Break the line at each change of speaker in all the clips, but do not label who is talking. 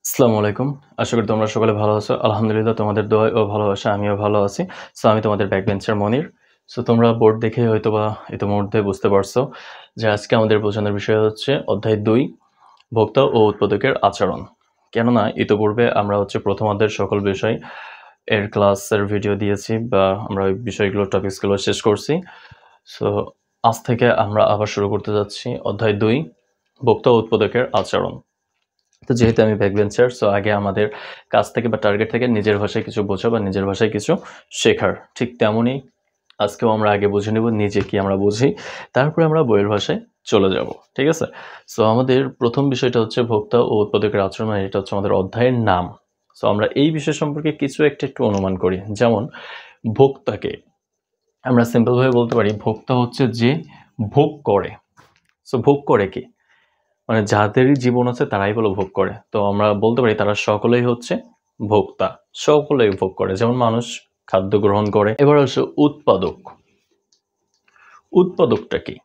আসসালামু আলাইকুম। আশা করি তোমরা সকলে ভালো আছো। আলহামদুলিল্লাহ তোমাদের দোয়ায় ও ভালোবাসায় আমিও ভালো আছি। আমি তোমাদের ব্যাকবেঞ্চার মনির। তোমরা বোর্ড দেখে হয়তোবা ইতিমধ্যে বুঝতে পারছো যে আজকে আমাদের বোঝানোর বিষয় হচ্ছে অধ্যায় ২ ভোক্তা ও উৎপাদকের আচরণ। কেননা ইতিপূর্বে আমরা প্রথম অধ্যায়ের সকল বিষয় এর ক্লাসের ভিডিও দিয়েছি বা আমরা ওই বিষয়গুলো টপিকসগুলো শেষ করছি। সো আজ থেকে আমরা আবার শুরু করতে যাচ্ছি অধ্যায় ২ ভোক্তা ও উৎপাদকের আচরণ। যেহেতু আমি ব্যাকবেঞ্চার আগে আমাদের কাজ থেকে বা টার্গেট থেকে নিজের ভাষায় কিছু বোঝা বা নিজের ভাষায় কিছু শেখার। ঠিক তেমনই আজকেও আমরা আগে বুঝে নেব নিজে কি আমরা বুঝি, তারপরে আমরা বইয়ের ভাষায় চলে যাব। ঠিক আছে? আমাদের প্রথম বিষয়টা হচ্ছে ভোক্তা ও উৎপাদকের আচরণ, এটা হচ্ছে আমাদের অধ্যায়ের নাম। আমরা এই বিষয় সম্পর্কে কিছু একটু অনুমান করি। যেমন ভোক্তাকে আমরা সিম্পলভাবে বলতে পারি ভোক্তা হচ্ছে যে ভোগ করে। ভোগ করে কি? মানে যাদেরই জীবন আছে তারাই হলো ভোগ করে। তো আমরা বলতে পারি তারা সকলেই হচ্ছে ভোক্তা, সকলেই ভোগ করে। যেমন মানুষ খাদ্য গ্রহণ করে। এবার হচ্ছে উৎপাদক। উৎপাদকটা কি?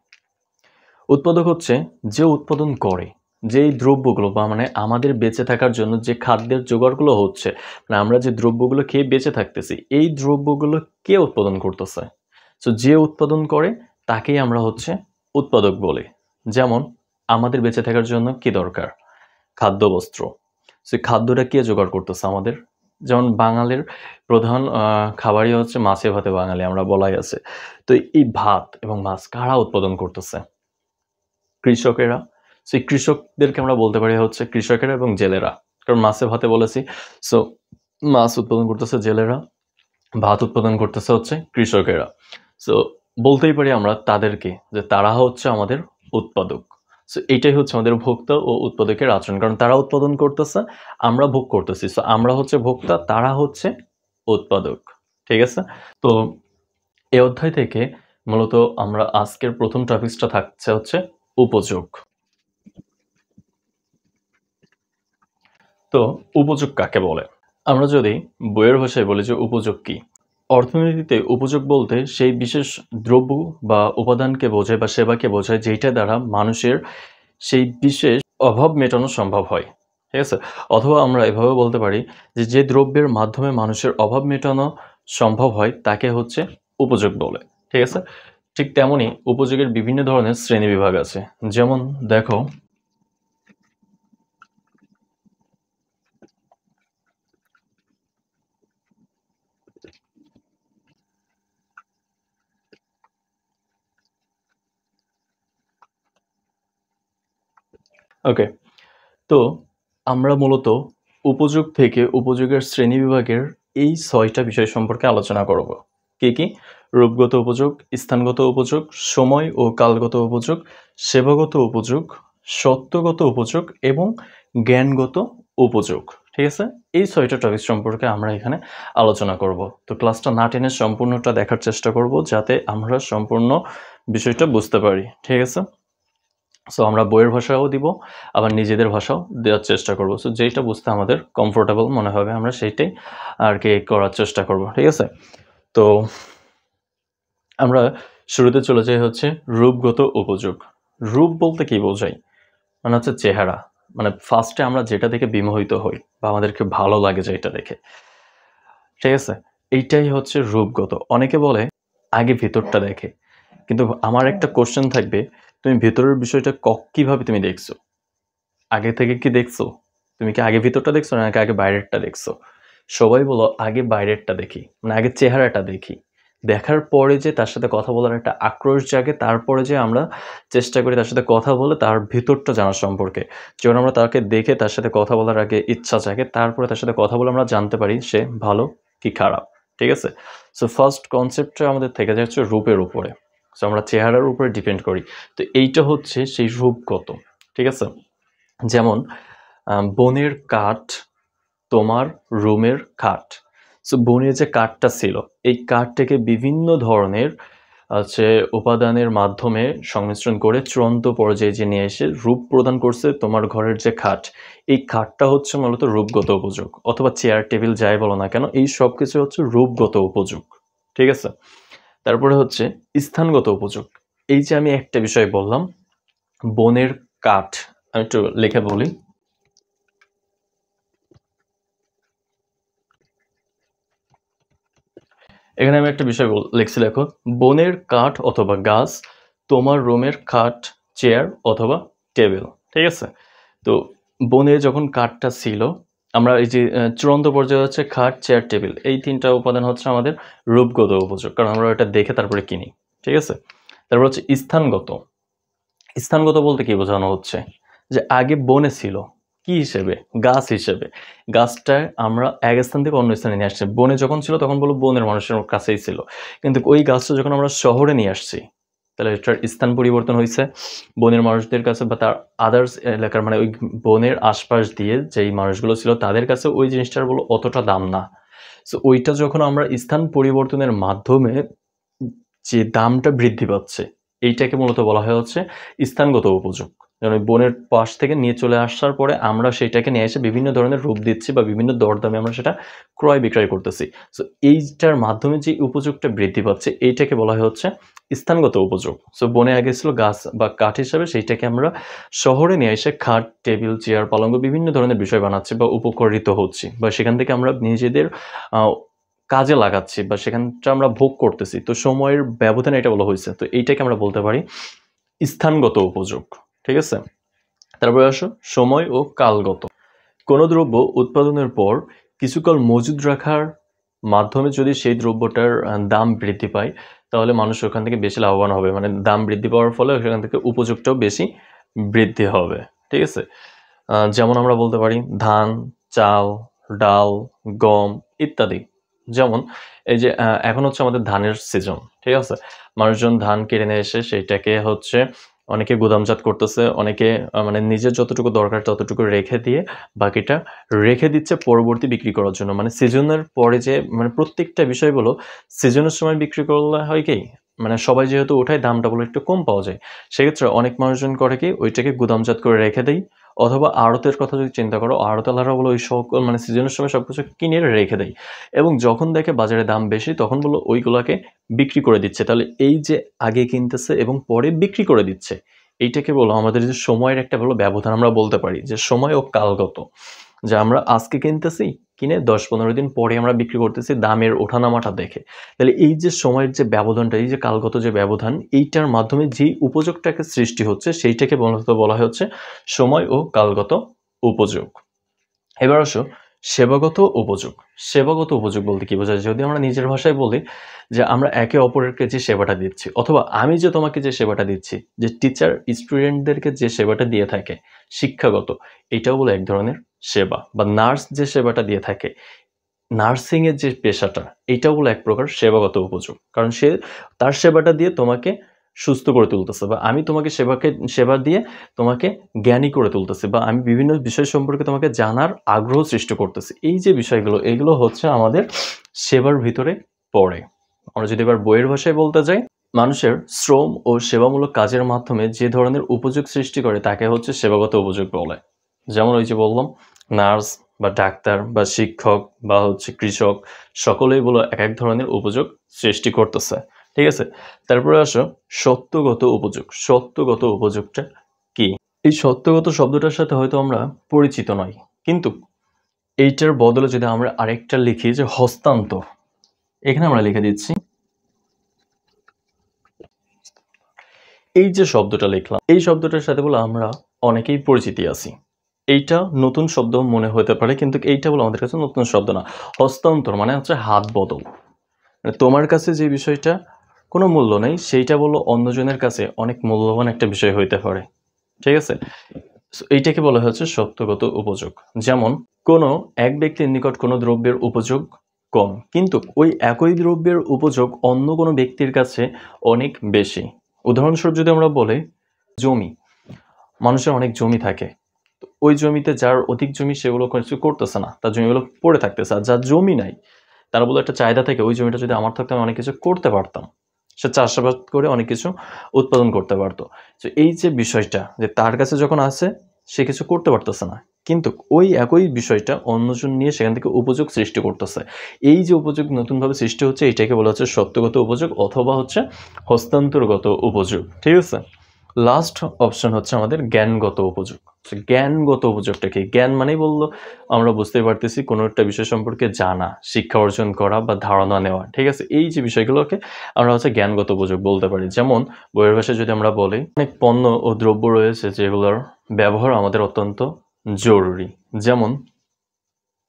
উৎপাদক হচ্ছে যে উৎপাদন করে, যেই দ্রব্যগুলো বা মানে আমাদের বেঁচে থাকার জন্য যে খাদ্যের জোগাড়গুলো হচ্ছে, মানে আমরা যে দ্রব্যগুলো খেয়ে বেঁচে থাকতেছি, এই দ্রব্যগুলো কে উৎপাদন করতেছে? যে উৎপাদন করে তাকেই আমরা হচ্ছে উৎপাদক বলি। যেমন আমাদের বেঁচে থাকার জন্য কি দরকার? খাদ্য, বস্ত্র। সেই খাদ্যটা কে জোগাড় করতেছে আমাদের? যেমন বাঙালির প্রধান খাবারই হচ্ছে মাছে ভাতে বাঙালি, আমরা বলাই আছে। তো এই ভাত এবং মাছ কারা উৎপাদন করতেছে? কৃষকেরা। সেই কৃষকদেরকে আমরা বলতে পারি হচ্ছে কৃষকেরা এবং জেলেরা। কারণ মাছে ভাতে বলেছি। সো মাছ উৎপাদন করতেছে জেলেরা, ভাত উৎপাদন করতেছে হচ্ছে কৃষকেরা। সো বলতেই পারি আমরা তাদেরকে যে তারা হচ্ছে আমাদের উৎপাদক। এটাই হচ্ছে আমাদের ভোক্তা ও উৎপাদকের আচরণ। কারণ তারা উৎপাদন করতেছে, আমরা ভোগ করতেছি। আমরা হচ্ছে ভোক্তা, তারা হচ্ছে উৎপাদক। ঠিক আছে? তো এই অধ্যায় থেকে মূলত আমরা আজকের প্রথম টপিকসটা থাকছে হচ্ছে উপযোগ। তো উপযোগ কাকে বলে? আমরা যদি বইয়ের ভাষায় বলি যে উপযোগ কি? অর্থনীতিতে উপযোগ বলতে সেই বিশেষ দ্রব্য বা উপাদানকে বোঝায় বা সেবাকে বোঝায় যেটা দ্বারা মানুষের সেই বিশেষ অভাব মেটানো সম্ভব হয়। ঠিক আছে? অথবা আমরা এভাবে বলতে পারি যে যে দ্রব্যের মাধ্যমে মানুষের অভাব মেটানো সম্ভব হয় তাকে হচ্ছে উপযোগ বলে। ঠিক আছে? ঠিক তেমনই উপযোগের বিভিন্ন ধরনের শ্রেণীবিভাগ আছে। যেমন দেখো, ওকে, তো আমরা মূলত উপযোগ থেকে উপযোগের শ্রেণীবিভাগের এই ৬টা বিষয় সম্পর্কে আলোচনা করব। কি কি? রূপগত উপযোগ, স্থানগত উপযোগ, সময় ও কালগত উপযোগ, সেবাগত উপযোগ, সত্যগত উপযোগ এবং জ্ঞানগত উপযোগ। ঠিক আছে? এই ৬টা টপিক সম্পর্কে আমরা এখানে আলোচনা করব। তো ক্লাসটা না টেনে সম্পূর্ণটা দেখার চেষ্টা করব যাতে আমরা সম্পূর্ণ বিষয়টা বুঝতে পারি। ঠিক আছে? আমরা বইয়ের ভাষাও দিব, আবার নিজেদের ভাষাও দেওয়ার চেষ্টা করব। যেইটা বুঝতে আমাদের কমফোর্টেবল মনে হবে আমরা সেইটাই আরকি করার চেষ্টা করব। ঠিক আছে? তো আমরা শুরুতে চলে যাই হচ্ছে রূপগত উপযোগ। রূপ বলতে কি বোঝায়? মানে হচ্ছে চেহারা। মানে ফার্স্টে আমরা যেটা দেখে বিমোহিত হই বা আমাদেরকে ভালো লাগে যেটা দেখে। ঠিক আছে? এইটাই হচ্ছে রূপগত। অনেকে বলে আগে ভিতরটা দেখে। কিন্তু আমার একটা কোয়েশ্চেন থাকবে, তুমি ভেতরের বিষয়টা কিভাবে তুমি দেখছো? আগে থেকে কি দেখছো? তুমি কি আগে ভিতরটা দেখছো নাকি আগে বাইরেরটা দেখছো? সবাই বলো আগে বাইরেরটা দেখি। মানে আগে চেহারাটা দেখি। দেখার পরে যে তার সাথে কথা বলার একটা আক্রোশ জাগে, তারপরে যে আমরা চেষ্টা করি তার সাথে কথা বলে তার ভিতরটা জানার সম্পর্কে। যখন আমরা তাকে দেখে তার সাথে কথা বলার আগে ইচ্ছা জাগে, তারপরে তার সাথে কথা বলে আমরা জানতে পারি সে ভালো কি খারাপ। ঠিক আছে? ফার্স্ট কনসেপ্টটা আমাদের থেকে যায় হচ্ছে রূপের উপরে। আমরা চেহারার উপরে ডিপেন্ড করি। তো এইটা হচ্ছে সেই রূপগত। ঠিক আছে? যেমন বনের কাঠ তোমার রুমের খাট। বনের যে কাঠটা ছিল, এই কাঠটাকে বিভিন্ন ধরনের উপাদানের মাধ্যমে সংমিশ্রণ করে চূড়ান্ত পর্যায়ে যে নিয়ে এসে রূপ প্রদান করছে তোমার ঘরের যে খাট। এই খাটটা হচ্ছে মূলত রূপগত উপযোগ, অথবা চেয়ার টেবিল যাই বলো না কেন, এই সব কিছু হচ্ছে রূপগত উপযোগ। ঠিক আছে? তারপরে হচ্ছে স্থানগত উপযোগ। এই যে আমি একটা বিষয় বললাম, বনের কাঠ, আমি একটু লিখে বলি। এখানে আমি একটা বিষয় লিখছি, দেখো, বনের কাঠ অথবা গাছ, তোমার রুমের খাট, চেয়ার অথবা টেবিল। ঠিক আছে, তো বনে যখন কাঠটা ছিল, আমরা এই যে চূড়ান্ত পর্যায়ে হচ্ছে খাট, চেয়ার, টেবিল, এই তিনটা উপাদান হচ্ছে আমাদের রূপগত উপযোগ, কারণ আমরা এটা দেখে তারপরে কিনি। ঠিক আছে, তারপর হচ্ছে স্থানগত। স্থানগত বলতে কি বোঝানো হচ্ছে, যে আগে বনে ছিল কি হিসেবে, গাছ হিসেবে। গাছটা আমরা এক স্থান থেকে অন্য স্থানে নিয়ে আসছি। বনে যখন ছিল তখন বলবো বনের মানুষের কাছেই ছিল, কিন্তু ওই গাছটা যখন আমরা শহরে নিয়ে আসছি, তাহলে এটার স্থান পরিবর্তন হয়েছে। বনের মানুষদের কাছে বা তার আদার্স এলাকার, মানে ওই বনের আশপাশ দিয়ে যেই মানুষগুলো ছিল তাদের কাছে ওই জিনিসটার বলো অতটা দাম না। সো ওইটা যখন আমরা স্থান পরিবর্তনের মাধ্যমে যে দামটা বৃদ্ধি পাচ্ছে, এইটাকে মূলত বলা হয় হচ্ছে স্থানগত উপযোগ। যেমন ওই বনের পাশ থেকে নিয়ে চলে আসার পরে আমরা সেটাকে নিয়ে এসে বিভিন্ন ধরনের রূপ দিচ্ছি বা বিভিন্ন দরদামে আমরা সেটা ক্রয় বিক্রয় করতেছি। সো এইটার মাধ্যমে যে উপযোগটা বৃদ্ধি পাচ্ছে এইটাকে বলা হয় হচ্ছে স্থানগত উপযোগ। সো বনে আগে ছিল গাছ বা কাঠ হিসাবে, সেইটাকে আমরা শহরে নিয়ে এসে খাট, টেবিল, চেয়ার, পালঙ্ক বিভিন্ন ধরনের বিষয় বানাচ্ছি বা উপকরিত হচ্ছি, বা সেখান থেকে আমরা নিজেদের কাজে লাগাচ্ছি বা সেখানটা আমরা ভোগ করতেছি। তো সময়ের ব্যবধানে এটা বলা হয়েছে, তো এইটাকে আমরা বলতে পারি স্থানগত উপযোগ। ঠিক আছে, তারপরে আসো সময় ও কালগত। কোনো দ্রব্য উৎপাদনের পর কিছুকাল মজুদ রাখার মাধ্যমে যদি সেই দ্রব্যটার দাম বৃদ্ধি পায়, তাহলে মানুষ ওখান থেকে বেশি লাভবান হবে, মানে দাম বৃদ্ধি পাওয়ার ফলে সেখান থেকে উপযোগটাও বেশি বৃদ্ধি হবে। ঠিক আছে, যেমন আমরা বলতে পারি ধান, চাল, ডাল, গম ইত্যাদি। যেমন এই যে এখন হচ্ছে আমাদের ধানের সিজন। ঠিক আছে, মানুষজন ধান কেড়ে নিয়ে এসে সেইটাকে হচ্ছে অনেকে গুদামজাত করতেছে, অনেকে মানে নিজের যতটুকু দরকার ততটুকু রেখে দিয়ে বাকিটা রেখে দিচ্ছে পরবর্তী বিক্রি করার জন্য। মানে সিজনের পরে যে মানে প্রত্যেকটা বিষয় বলো সিজনের সময় বিক্রি করলে হয় কি, মানে সবাই যেহেতু ওঠায় দামটা বলে একটু কম পাওয়া যায়, সেক্ষেত্রে অনেক মানুষজন করে কি ওইটাকে গুদামজাত করে রেখে দেয়। অথবা আড়তের কথা যদি চিন্তা করো, আড়তলারা বলো ওই সকল মানে সিজনের সময় সবকিছু কিনে রেখে দেয়, এবং যখন দেখে বাজারে দাম বেশি তখন বলো ওইগুলাকে বিক্রি করে দিচ্ছে। তাহলে এই যে আগে কিনতেছে এবং পরে বিক্রি করে দিচ্ছে, এইটাকে বলো আমাদের যে সময়ের একটা বলো ব্যবধান, আমরা বলতে পারি যে সময় ও কালগত। যে আমরা আজকে কিনতেছি, কিনে 10-15 দিন পরে আমরা বিক্রি করতেছি দামের ওঠানামাটা দেখে। তাহলে এই যে সময়ের যে ব্যবধানটা, এই যে কালগত যে ব্যবধান, এইটার মাধ্যমে যে উপযোগটাকে সৃষ্টি হচ্ছে সেইটাকে বলা হচ্ছে সময় ও কালগত উপযোগ। এবার আসো সেবাগত উপযোগ। সেবাগত উপযোগ বলতে কি বোঝায়, যদি আমরা নিজের ভাষায় বলি যে আমরা একে অপরকে যে সেবাটা দিচ্ছি, অথবা আমি যে তোমাকে যে সেবাটা দিচ্ছি, যে টিচার স্টুডেন্টদেরকে যে সেবাটা দিয়ে থাকে শিক্ষাগত, এটাও বলে এক ধরনের সেবা। বা নার্স যে সেবাটা দিয়ে থাকে, নার্সিং এর যে পেশাটা, এটাও বলে এক প্রকার সেবাগত উপযোগ, কারণ সে তার সেবাটা দিয়ে তোমাকে সুস্থ করে তুলতেছে, বা আমি তোমাকে সেবা দিয়ে তোমাকে জ্ঞানী করে তুলতেছি, বা আমি বিভিন্ন বিষয় সম্পর্কে তোমাকে জানার আগ্রহ সৃষ্টি করতেছি। এই যে বিষয়গুলো, এগুলো হচ্ছে আমাদের সেবার ভিতরে পড়ে। আমরা যদি এবার বইয়ের ভাষায় বলতে যাই, মানুষের শ্রম ও সেবামূলক কাজের মাধ্যমে যে ধরনের উপযোগ সৃষ্টি করে তাকে হচ্ছে সেবাগত উপযোগ বলে। যেমন ওই যে বললাম নার্স বা ডাক্তার বা শিক্ষক বা হচ্ছে কৃষক, সকলেই বলো এক এক ধরনের উপযোগ সৃষ্টি করতেছে। ঠিক আছে, তারপরে আসো সত্যগত উপযোগ। সত্যগত উপযোগটা কি? এই সত্যগত শব্দটার সাথে হয়তো আমরা পরিচিত নই, কিন্তু এইটার বদলে যদি আমরা আরেকটা লিখি যে হস্তান্তর, এখানে আমরা লিখে দিচ্ছি এই যে শব্দটা লিখলাম, এই শব্দটার সাথে বলে আমরা অনেকেই পরিচিতি আছি। এইটা নতুন শব্দ মনে হতে পারে, কিন্তু এইটা বলে আমাদের কাছে নতুন শব্দ না। হস্তান্তর মানে হচ্ছে হাত বদল। মানে তোমার কাছে যে বিষয়টা কোনো মূল্য নেই, সেইটা বলো অন্যজনের কাছে অনেক মূল্যবান একটা বিষয় হইতে পারে। ঠিক আছে, এইটাকে বলা হচ্ছে সত্যগত উপযোগ। যেমন কোনো এক ব্যক্তির নিকট কোনো দ্রব্যের উপযোগ কম, কিন্তু ওই একই দ্রব্যের উপযোগ অন্য কোনো ব্যক্তির কাছে অনেক বেশি। উদাহরণস্বরূপ যদি আমরা বলি জমি, মানুষের অনেক জমি থাকে, তো ওই জমিতে যার অধিক জমি সেগুলো কিছু করতেছে না, তার জমিগুলো পড়ে থাকতেছে। আর যার জমি নাই, তার বলে একটা চাহিদা থাকে ওই জমিটা যদি আমার থাকতো আমি অনেক কিছু করতে পারতাম, সে চাষাবাদ করে অনেক কিছু উৎপাদন করতে পারতো। তো এই যে বিষয়টা, যে তার কাছে যখন আসে সে কিছু করতে পারতেছে না, কিন্তু ওই একই বিষয়টা অন্যজন নিয়ে সেখান থেকে উপযোগ সৃষ্টি করতেছে। এই যে উপযোগ নতুনভাবে সৃষ্টি হচ্ছে, এটাকে বলা হচ্ছে সত্যগত উপযোগ অথবা হচ্ছে হস্তান্তরগত উপযোগ। ঠিক আছে, লাস্ট অপশন হচ্ছে আমাদের জ্ঞানগত উপযোগ। জ্ঞানগত উপযোগটা কি? জ্ঞান মানেই বললো আমরা বুঝতেই পারতেছি কোনো একটা বিষয় সম্পর্কে জানা, শিক্ষা অর্জন করা বা ধারণা নেওয়া, ঠিক আছে? এই যে বিষয়গুলোকে আমরা হচ্ছে জ্ঞানগত উপযোগ বলতে পারি। যেমন বইয়ের ভাষায় যদি আমরা বলি, অনেক পণ্য ও দ্রব্য রয়েছে যেগুলোর ব্যবহার আমাদের অত্যন্ত জরুরি। যেমন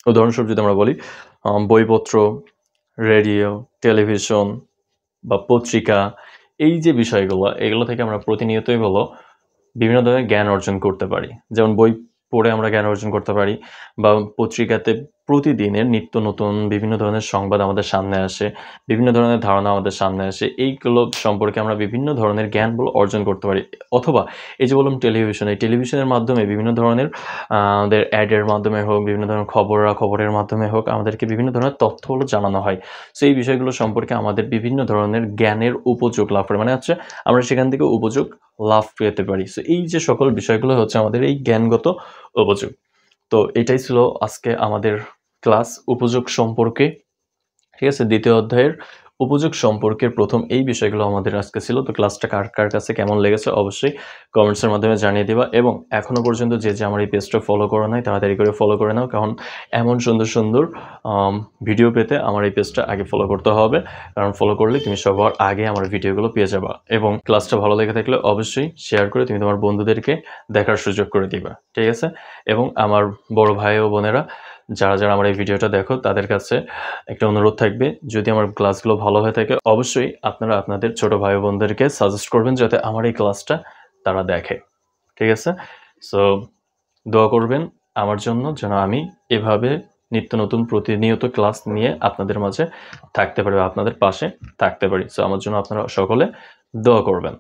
উদাহরণস্বরূপ যদি আমরা বলি বইপত্র, রেডিও, টেলিভিশন বা পত্রিকা, এই যে বিষয়গুলো এগুলো থেকে আমরা প্রতিনিয়তই বিভিন্ন ধরনের জ্ঞান অর্জন করতে পারি। যেমন বই পড়ে আমরা জ্ঞান অর্জন করতে পারি বা পত্রিকাতে প্রতিদিনের নিত্য নতুন বিভিন্ন ধরনের সংবাদ আমাদের সামনে আসে, বিভিন্ন ধরনের ধারণা আমাদের সামনে আসে। এইগুলো সম্পর্কে আমরা বিভিন্ন ধরনের জ্ঞানগুলো অর্জন করতে পারি। অথবা এই যে বললাম টেলিভিশন, এই টেলিভিশনের মাধ্যমে বিভিন্ন ধরনের আমাদের অ্যাডের মাধ্যমে হোক, বিভিন্ন ধরনের খবরের মাধ্যমে হোক আমাদেরকে বিভিন্ন ধরনের তথ্যগুলো জানানো হয়। সো এই বিষয়গুলো সম্পর্কে আমাদের বিভিন্ন ধরনের জ্ঞানের উপযোগ লাভ করে। মানে হচ্ছে আমরা সেখান থেকে উপযোগ লাভ পেতে পারি। সো এই যে সকল বিষয়গুলো হচ্ছে আমাদের এই জ্ঞানগত উপযোগ। তো এটাই ছিল আজকে আমাদের ক্লাস উপযোগ সম্পর্কে। ঠিক আছে? দ্বিতীয় অধ্যায়ের উপযোগ সম্পর্কের প্রথম এই বিষয়গুলো আমাদের আজকে ছিল। তো ক্লাসটা কার কার কাছে কেমন লেগেছে অবশ্যই কমেন্টসের মাধ্যমে জানিয়ে দিবা এবং এখনো পর্যন্ত যে আমার এই পেজটা ফলো করো নাই তাড়াতাড়ি করে ফলো করে নাও, কারণ এমন সুন্দর সুন্দর ভিডিও পেতে আমার এই পেজটা আগে ফলো করতে হবে, কারণ ফলো করলে তুমি সবার আগে আমার ভিডিওগুলো পেয়ে যাবা। এবং ক্লাসটা ভালো লেগে থাকলে অবশ্যই শেয়ার করে তুমি তোমার বন্ধুদেরকে দেখার সুযোগ করে দিবা, ঠিক আছে? এবং আমার বড় ভাই ও বোনেরা যারা আমার এই ভিডিওটা দেখো তাদের কাছে একটা অনুরোধ থাকবে, যদি আমার ক্লাসগুলো ভালো হয়ে থাকে অবশ্যই আপনারা আপনাদের ছোট ভাই বোনদেরকে সাজেস্ট করবেন যাতে আমার এই ক্লাসটা তারা দেখে, ঠিক আছে? সো দোয়া করবেন আমার জন্য যেন আমি এভাবে নিত্য নতুন প্রতিনিয়ত ক্লাস নিয়ে আপনাদের মাঝে থাকতে পারি বা আপনাদের পাশে থাকতে পারি। সো আমার জন্য আপনারা সকলে দোয়া করবেন।